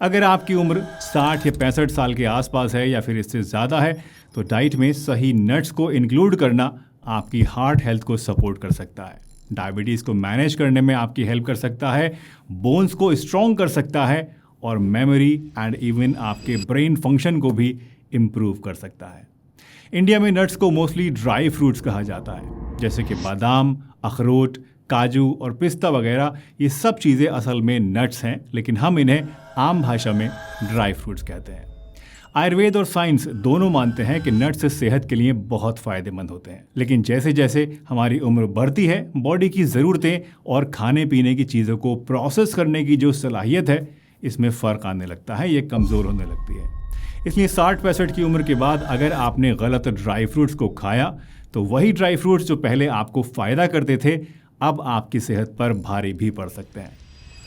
अगर आपकी उम्र 60 या 65 साल के आसपास है या फिर इससे ज़्यादा है तो डाइट में सही नट्स को इंक्लूड करना आपकी हार्ट हेल्थ को सपोर्ट कर सकता है, डायबिटीज़ को मैनेज करने में आपकी हेल्प कर सकता है, बोन्स को स्ट्रॉन्ग कर सकता है और मेमोरी एंड इवन आपके ब्रेन फंक्शन को भी इम्प्रूव कर सकता है। इंडिया में नट्स को मोस्टली ड्राई फ्रूट्स कहा जाता है, जैसे कि बादाम, अखरोट, काजू और पिस्ता वगैरह। ये सब चीज़ें असल में नट्स हैं, लेकिन हम इन्हें आम भाषा में ड्राई फ्रूट्स कहते हैं। आयुर्वेद और साइंस दोनों मानते हैं कि नट्स सेहत के लिए बहुत फ़ायदेमंद होते हैं, लेकिन जैसे जैसे हमारी उम्र बढ़ती है, बॉडी की ज़रूरतें और खाने पीने की चीज़ों को प्रोसेस करने की जो सलाहियत है, इसमें फ़र्क आने लगता है, ये कमज़ोर होने लगती है। इसलिए 60-65 की उम्र के बाद अगर आपने गलत ड्राई फ्रूट्स को खाया तो वही ड्राई फ्रूट्स जो पहले आपको फ़ायदा करते थे अब आपकी सेहत पर भारी भी पड़ सकते हैं।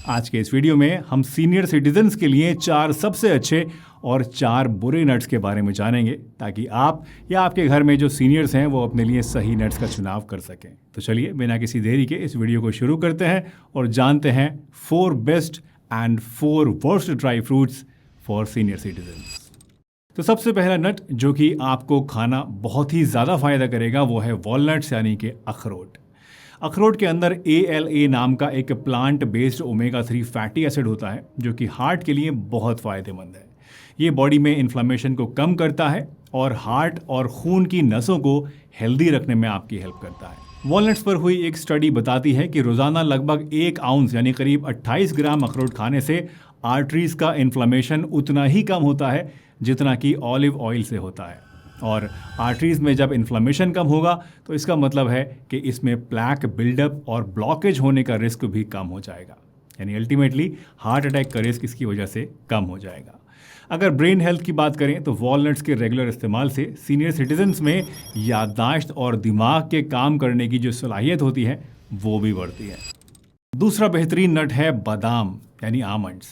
आज के इस वीडियो में हम सीनियर सिटीजन्स के लिए 4 सबसे अच्छे और 4 बुरे नट्स के बारे में जानेंगे, ताकि आप या आपके घर में जो सीनियर्स हैं वो अपने लिए सही नट्स का चुनाव कर सकें। तो चलिए बिना किसी देरी के इस वीडियो को शुरू करते हैं और जानते हैं 4 best and 4 worst dry fruits for senior citizens. तो सबसे पहला नट जो कि आपको खाना बहुत ही ज़्यादा फ़ायदा करेगा वो है वॉलनट्स, यानी कि अखरोट। अखरोट के अंदर ALA नाम का एक plant based omega 3 fatty acid होता है, जो कि हार्ट के लिए बहुत फ़ायदेमंद है। ये बॉडी में इन्फ्लेमेशन को कम करता है और हार्ट और खून की नसों को हेल्दी रखने में आपकी हेल्प करता है। वॉलनट्स पर हुई एक स्टडी बताती है कि रोज़ाना लगभग 1 आउंस यानी करीब 28 ग्राम अखरोट खाने से आर्टरीज़ का इन्फ्लेमेशन उतना ही कम होता है जितना कि ऑलिव ऑयल से होता है। और आर्टरीज़ में जब इन्फ्लेमेशन कम होगा तो इसका मतलब है कि इसमें प्लैक बिल्डअप और ब्लॉकेज होने का रिस्क भी कम हो जाएगा, यानी अल्टीमेटली हार्ट अटैक का रिस्क इसकी वजह से कम हो जाएगा। अगर ब्रेन हेल्थ की बात करें तो वॉलनट्स के रेगुलर इस्तेमाल से सीनियर सिटीजन्स में याददाश्त और दिमाग के काम करने की जो सलाहियत होती है वो भी बढ़ती है। दूसरा बेहतरीन नट है बादाम, यानी आमंड्स।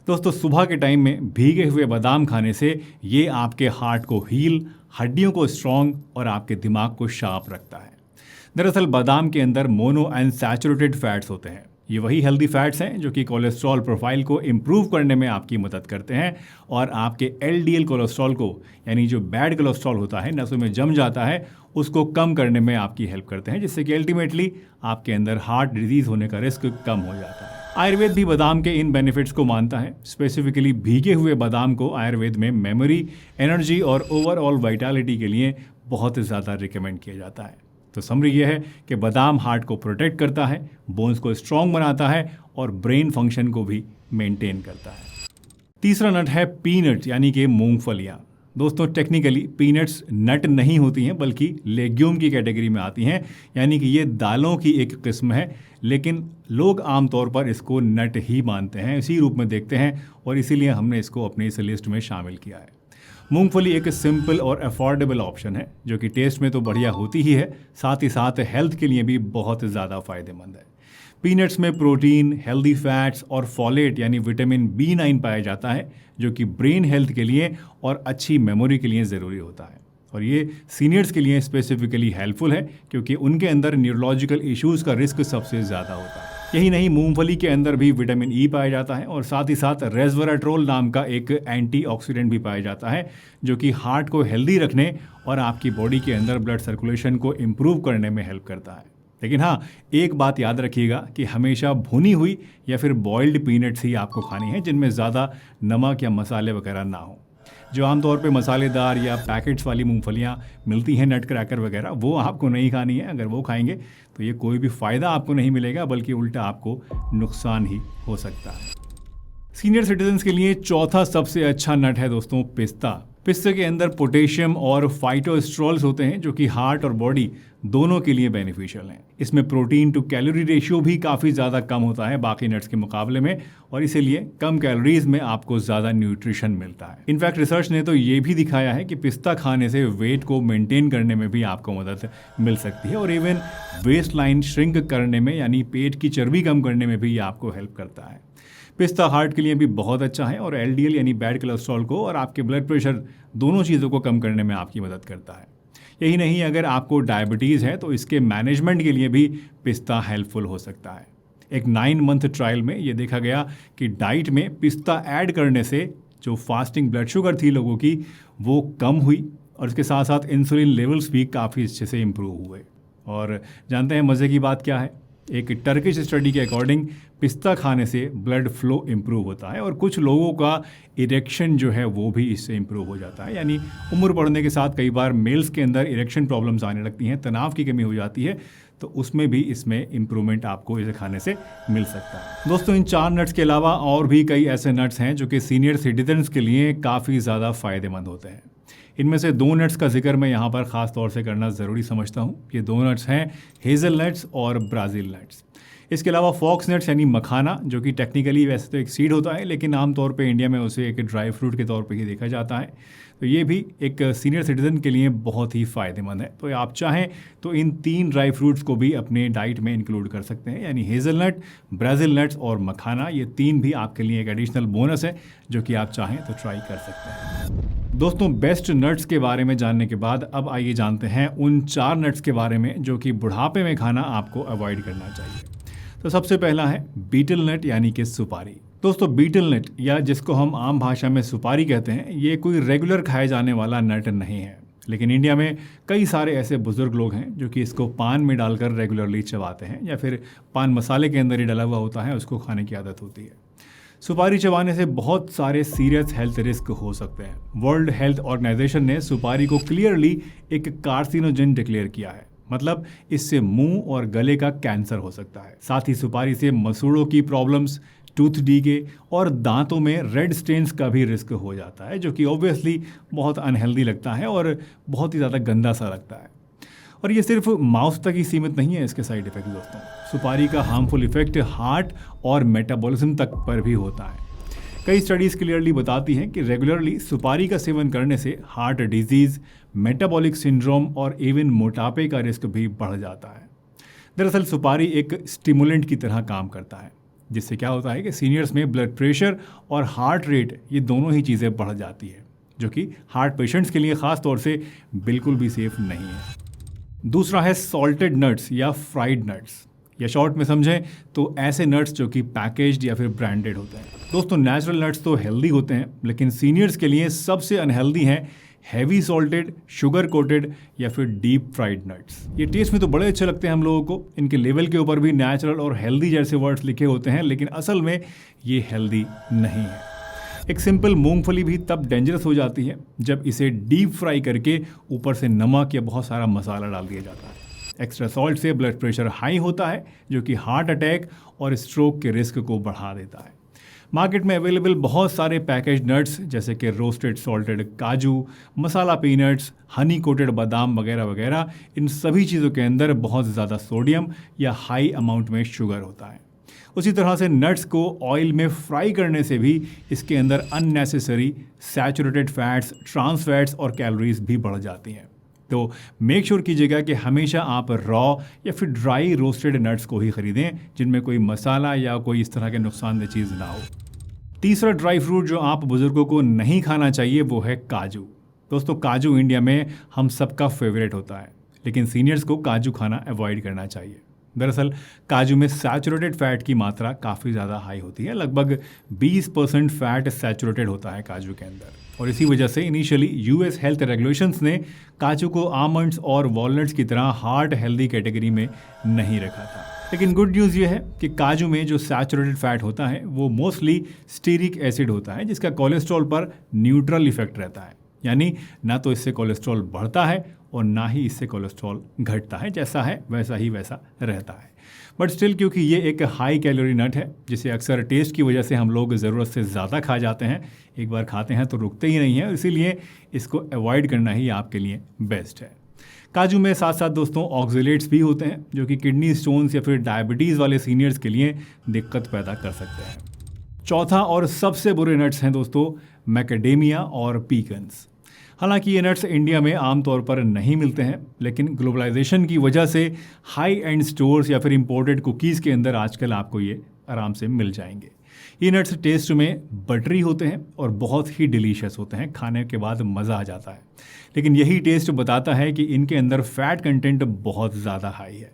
दोस्तों, सुबह के टाइम में भीगे हुए बादाम खाने से ये आपके हार्ट को हील, हड्डियों को स्ट्रॉन्ग और आपके दिमाग को शार्प रखता है। दरअसल बादाम के अंदर मोनो अनसैचुरेटेड फैट्स होते हैं। ये वही हेल्दी फैट्स हैं जो कि कोलेस्ट्रॉल प्रोफाइल को इम्प्रूव करने में आपकी मदद करते हैं और आपके LDL कोलेस्ट्रॉल को, यानी जो बैड कोलेस्ट्रॉल होता है, नसों में जम जाता है, उसको कम करने में आपकी हेल्प करते हैं, जिससे कि अल्टीमेटली आपके अंदर हार्ट डिजीज़ होने का रिस्क कम हो जाता है। आयुर्वेद भी बादाम के इन बेनिफिट्स को मानता है। स्पेसिफिकली भीगे हुए बादाम को आयुर्वेद में मेमोरी, एनर्जी और ओवरऑल वाइटलिटी के लिए बहुत ज़्यादा रिकमेंड किया जाता है। तो समरी यह है कि बादाम हार्ट को प्रोटेक्ट करता है, बोन्स को स्ट्रॉन्ग बनाता है और ब्रेन फंक्शन को भी मेंटेन करता है। तीसरा नट है पीनट्स, यानी कि मूंगफलियाँ। दोस्तों, टेक्निकली पीनट्स नट नहीं होती हैं बल्कि लेग्यूम की कैटेगरी में आती हैं, यानी कि ये दालों की एक किस्म है, लेकिन लोग आमतौर पर इसको नट ही मानते हैं, इसी रूप में देखते हैं और इसीलिए हमने इसको अपनी इस लिस्ट में शामिल किया है। मूंगफली एक सिंपल और अफोर्डेबल ऑप्शन है जो कि टेस्ट में तो बढ़िया होती ही है, साथ ही साथ हेल्थ के लिए भी बहुत ज़्यादा फ़ायदेमंद है। पीनट्स में प्रोटीन, हेल्दी फैट्स और फॉलेट यानी विटामिन B9 पाया जाता है, जो कि ब्रेन हेल्थ के लिए और अच्छी मेमोरी के लिए ज़रूरी होता है। और ये सीनियर्स के लिए स्पेसिफिकली हेल्पफुल है क्योंकि उनके अंदर न्यूरोलॉजिकल इश्यूज़ का रिस्क सबसे ज़्यादा होता है। यही नहीं, मूंगफली के अंदर भी विटामिन E पाया जाता है और साथ ही साथ रेस्वराट्रोल नाम का एक एंटीऑक्सीडेंट भी पाया जाता है, जो कि हार्ट को हेल्दी रखने और आपकी बॉडी के अंदर ब्लड सर्कुलेशन को इम्प्रूव करने में हेल्प करता है। लेकिन हाँ, एक बात याद रखिएगा कि हमेशा भुनी हुई या फिर बॉइल्ड पीनट्स ही आपको खानी है, जिनमें ज़्यादा नमक या मसाले वगैरह ना हो। जो आमतौर पे मसालेदार या पैकेट्स वाली मूंगफलियाँ मिलती हैं, नट क्रैकर वगैरह, वो आपको नहीं खानी है। अगर वो खाएंगे तो ये कोई भी फ़ायदा आपको नहीं मिलेगा, बल्कि उल्टा आपको नुकसान ही हो सकता है। सीनियर सिटीजन्स के लिए चौथा सबसे अच्छा नट है दोस्तों पिस्ता। पिस्ते के अंदर पोटेशियम और फाइटोस्ट्रॉल्स होते हैं जो कि हार्ट और बॉडी दोनों के लिए बेनिफिशियल हैं। इसमें प्रोटीन टू कैलोरी रेशियो भी काफ़ी ज़्यादा कम होता है बाकी नट्स के मुकाबले में, और इसीलिए कम कैलोरीज में आपको ज़्यादा न्यूट्रिशन मिलता है। इनफैक्ट रिसर्च ने तो ये भी दिखाया है कि पिस्ता खाने से वेट को मेंटेन करने में भी आपको मदद मिल सकती है और इवन वेस्ट लाइन श्रिंक करने में, यानी पेट की चर्बी कम करने में भी ये आपको हेल्प करता है। पिस्ता हार्ट के लिए भी बहुत अच्छा है और LDL यानी बैड कोलेस्ट्रॉल को और आपके ब्लड प्रेशर दोनों चीज़ों को कम करने में आपकी मदद करता है। यही नहीं, अगर आपको डायबिटीज़ है तो इसके मैनेजमेंट के लिए भी पिस्ता हेल्पफुल हो सकता है। एक 9 मंथ ट्रायल में ये देखा गया कि डाइट में पिस्ता ऐड करने से जो फास्टिंग ब्लड शुगर थी लोगों की वो कम हुई और इसके साथ साथ इंसुलिन लेवल्स भी काफ़ी अच्छे से इम्प्रूव हुए। और जानते हैं मज़े की बात क्या है, एक टर्किश स्टडी के अकॉर्डिंग पिस्ता खाने से ब्लड फ्लो इम्प्रूव होता है और कुछ लोगों का इरेक्शन जो है वो भी इससे इम्प्रूव हो जाता है। यानी उम्र बढ़ने के साथ कई बार मेल्स के अंदर इरेक्शन प्रॉब्लम्स आने लगती हैं, तनाव की कमी हो जाती है, तो उसमें भी इसमें इम्प्रूवमेंट आपको इसे खाने से मिल सकता है। दोस्तों, इन 4 नट्स के अलावा और भी कई ऐसे नट्स हैं जो कि सीनियर सिटीजन्स के लिए काफ़ी ज़्यादा फ़ायदेमंद होते हैं। इनमें से 2 नट्स का जिक्र मैं यहाँ पर ख़ास तौर से करना ज़रूरी समझता हूँ। ये 2 नट्स हैं हेज़ल नट्स और ब्राज़ील नट्स। इसके अलावा फॉक्स नट्स यानी मखाना, जो कि टेक्निकली वैसे तो एक सीड होता है लेकिन आमतौर पे इंडिया में उसे एक ड्राई फ्रूट के तौर पे ही देखा जाता है, तो ये भी एक सीनियर सिटीज़न के लिए बहुत ही फ़ायदेमंद है। तो आप चाहें तो इन 3 ड्राई फ्रूट्स को भी अपने डाइट में इंक्लूड कर सकते हैं, यानी हेज़लनट, ब्राज़ील नट्स और मखाना, ये 3 भी आपके लिए एक एडिशनल बोनस है जो कि आप चाहें तो ट्राई कर सकते हैं। दोस्तों, बेस्ट नट्स के बारे में जानने के बाद अब आइए जानते हैं उन 4 नट्स के बारे में जो कि बुढ़ापे में खाना आपको अवॉइड करना चाहिए। तो सबसे पहला है बीटल नट यानी कि सुपारी। दोस्तों, बीटल नट या जिसको हम आम भाषा में सुपारी कहते हैं, ये कोई रेगुलर खाए जाने वाला नट नहीं है, लेकिन इंडिया में कई सारे ऐसे बुजुर्ग लोग हैं जो कि इसको पान में डालकर रेगुलरली चबाते हैं या फिर पान मसाले के अंदर ही डला हुआ होता है, उसको खाने की आदत होती है। सुपारी चबाने से बहुत सारे सीरियस हेल्थ रिस्क हो सकते हैं। वर्ल्ड हेल्थ ऑर्गेनाइजेशन ने सुपारी को क्लियरली एक कार्सिनोजन डिक्लेयर किया है, मतलब इससे मुंह और गले का कैंसर हो सकता है। साथ ही सुपारी से मसूड़ों की प्रॉब्लम्स, टूथ डीके और दांतों में रेड स्टेन्स का भी रिस्क हो जाता है, जो कि ऑब्वियसली बहुत अनहेल्दी लगता है और बहुत ही ज़्यादा गंदा सा लगता है। और ये सिर्फ माउथ तक ही सीमित नहीं है इसके साइड इफेक्ट दोस्तों, सुपारी का हार्मफुल इफेक्ट हार्ट और मेटाबॉलिज्म तक पर भी होता है। कई स्टडीज़ क्लियरली बताती हैं कि रेगुलरली सुपारी का सेवन करने से हार्ट डिजीज़, मेटाबॉलिक सिंड्रोम और इवन मोटापे का रिस्क भी बढ़ जाता है। दरअसल सुपारी एक स्टिमुलेंट की तरह काम करता है, जिससे क्या होता है कि सीनियर्स में ब्लड प्रेशर और हार्ट रेट, ये दोनों ही चीज़ें बढ़ जाती है, जो कि हार्ट पेशेंट्स के लिए ख़ास तौर से बिल्कुल भी सेफ नहीं है। दूसरा है सॉल्टेड नट्स या फ्राइड नट्स, या शॉर्ट में समझें तो ऐसे नट्स जो कि पैकेज्ड या फिर ब्रांडेड होते हैं। दोस्तों, नेचुरल नट्स तो हेल्दी होते हैं, लेकिन सीनियर्स के लिए सबसे अनहेल्दी हैं हैवी सॉल्टेड, शुगर कोटेड या फिर डीप फ्राइड नट्स। ये टेस्ट में तो बड़े अच्छे लगते हैं हम लोगों को, इनके लेवल के ऊपर भी नेचुरल और हेल्दी जैसे वर्ड्स लिखे होते हैं, लेकिन असल में ये हेल्दी नहीं है। एक सिंपल मूंगफली भी तब डेंजरस हो जाती है जब इसे डीप फ्राई करके ऊपर से नमक या बहुत सारा मसाला डाल दिया जाता है। एक्स्ट्रा सॉल्ट से ब्लड प्रेशर हाई होता है, जो कि हार्ट अटैक और स्ट्रोक के रिस्क को बढ़ा देता है। मार्केट में अवेलेबल बहुत सारे पैकेज नट्स जैसे कि रोस्टेड सॉल्टेड काजू, मसाला पीनट्स, हनी कोटेड बादाम वगैरह वगैरह, इन सभी चीज़ों के अंदर बहुत ज़्यादा सोडियम या हाई अमाउंट में शुगर होता है। उसी तरह से नट्स को ऑयल में फ्राई करने से भी इसके अंदर unnecessary saturated fats, trans fats और कैलोरीज भी बढ़ जाती हैं। तो मेक श्योर कीजिएगा कि हमेशा आप रॉ या फिर ड्राई रोस्टेड नट्स को ही खरीदें, जिनमें कोई मसाला या कोई इस तरह के नुकसानदेह चीज़ ना हो। तीसरा ड्राई फ्रूट जो आप बुजुर्गों को नहीं खाना चाहिए वो है काजू। दोस्तों, काजू इंडिया में हम सबका फेवरेट होता है, लेकिन सीनियर्स को काजू खाना अवॉइड करना चाहिए। दरअसल काजू में सैचुरेटेड फैट की मात्रा काफ़ी ज़्यादा हाई होती है, लगभग 20% फैट सैचुरेटेड होता है काजू के अंदर, और इसी वजह से इनिशियली यूएस हेल्थ रेगुलेशंस ने काजू को आमंड्स और वॉलनट्स की तरह हार्ट हेल्दी कैटेगरी में नहीं रखा था। लेकिन गुड न्यूज़ ये है कि काजू में जो सैचुरेटेड फैट होता है वो मोस्टली स्टीरिक एसिड होता है, जिसका कोलेस्ट्रॉल पर न्यूट्रल इफेक्ट रहता है, यानी ना तो इससे कोलेस्ट्रॉल बढ़ता है और ना ही इससे कोलेस्ट्रॉल घटता है, जैसा है वैसा ही वैसा रहता है। बट स्टिल, क्योंकि ये एक हाई कैलोरी नट है जिसे अक्सर टेस्ट की वजह से हम लोग ज़रूरत से ज़्यादा खा जाते हैं, एक बार खाते हैं तो रुकते ही नहीं है, इसीलिए इसको अवॉइड करना ही आपके लिए बेस्ट है। काजू में साथ साथ दोस्तों ऑक्जेलेट्स भी होते हैं जो कि किडनी स्टोन्स या फिर डायबिटीज़ वाले सीनियर्स के लिए दिक्कत पैदा कर सकते हैं। चौथा और सबसे बुरे नट्स हैं दोस्तों मैकेडेमिया और पीकन्स। हालांकि ये नट्स इंडिया में आमतौर पर नहीं मिलते हैं, लेकिन ग्लोबलाइजेशन की वजह से हाई एंड स्टोर्स या फिर इंपोर्टेड कुकीज़ के अंदर आजकल आपको ये आराम से मिल जाएंगे। ये नट्स टेस्ट में बटरी होते हैं और बहुत ही डिलीशियस होते हैं, खाने के बाद मज़ा आ जाता है। लेकिन यही टेस्ट बताता है कि इनके अंदर फैट कंटेंट बहुत ज़्यादा हाई है।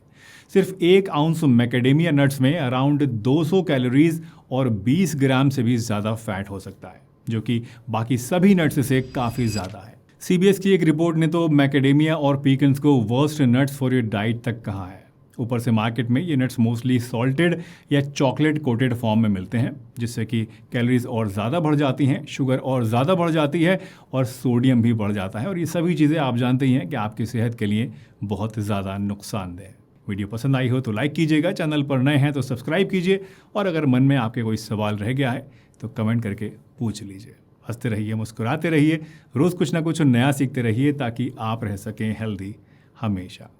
सिर्फ 1 आउंस मैकेडेमिया नट्स में अराउंड 200 कैलोरीज और 20 ग्राम से भी ज़्यादा फैट हो सकता है, जो कि बाकी सभी नट्स से काफ़ी ज़्यादा है। CBS की एक रिपोर्ट ने तो मैकेडेमिया और पीकन्स को worst nuts for your diet तक कहा है। ऊपर से मार्केट में ये नट्स मोस्टली सॉल्टेड या चॉकलेट कोटेड फॉर्म में मिलते हैं, जिससे कि कैलोरीज और ज़्यादा बढ़ जाती हैं, शुगर और ज़्यादा बढ़ जाती है और सोडियम भी बढ़ जाता है। और ये सभी चीज़ें आप जानते ही हैं कि आपकी सेहत के लिए बहुत ज़्यादा नुकसानदेह है। वीडियो पसंद आई हो तो लाइक कीजिएगा, चैनल पर नए हैं तो सब्सक्राइब कीजिए, और अगर मन में आपके कोई सवाल रह गया है तो कमेंट करके पूछ लीजिए। हंसते रहिए, मुस्कुराते रहिए, रोज़ कुछ ना कुछ नया सीखते रहिए ताकि आप रह सकें हेल्दी हमेशा।